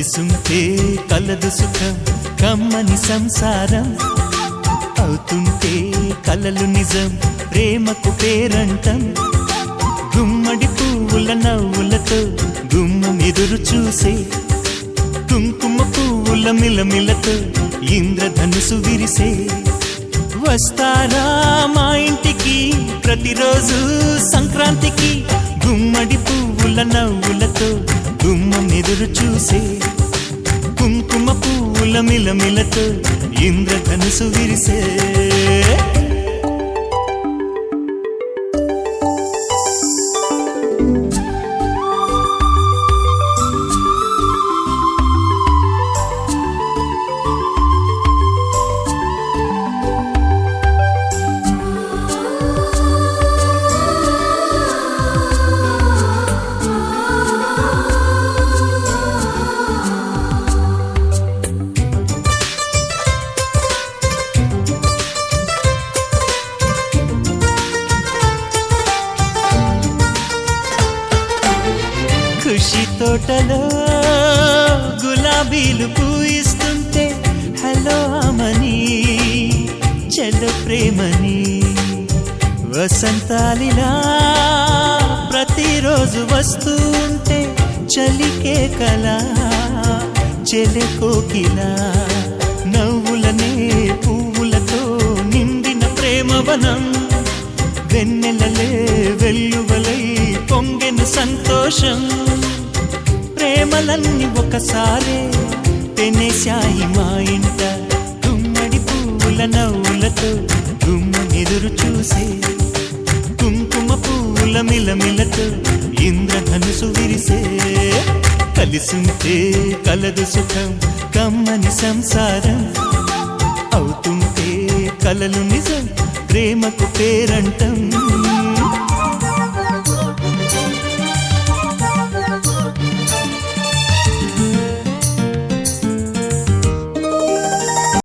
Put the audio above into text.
కలిసుంటే కలదు సుఖం కమ్మని సంసారం అవుతుంటే కలలు నిజం ప్రేమకు పేరంటం గుమ్మడి పువ్వుల నవ్వులతో గుమ్మం ఎదురు చూసే కుంకుమ పువ్వుల మిలమిలతో ఇంద్రధనుసు విరిసే వస్తారా మా ఇంటికి ప్రతిరోజు సంక్రాంతికి గుమ్మడి పువ్వుల నవ్వులతో గుమ్మం ఎదురు చూసే కుంకుమ పువ్వుల మిలమిలతో ఇంద్రధనుసు విరిసే ఖుషి తోటలో గులాబీలు పూయిస్తుంటే హలో అమని చెల్లు ప్రేమని వసంతాలిలా ప్రతిరోజు వస్తూ ఉంటే చలికే కలా చెలె కోకిలా నవ్వులనే పువ్వులతో నిండిన ప్రేమవనం వెన్నెలలే వెల్లువలై పొంగెను సంతోషం ప్రేమలన్నీ ఒకసారే పెనేశాయి మా ఇంట గుమ్మడి పువ్వుల నవ్వులతో గుమ్మనెదురు చూసే కుంకుమ పువ్వుల మిలమిలతో ఇంద్రధనుసు విరిసే కలిసుంటే కలదు సుఖం కమ్మని సంసారం అవుతుంటే కలలు నిజం ప్రేమకు పేరంటం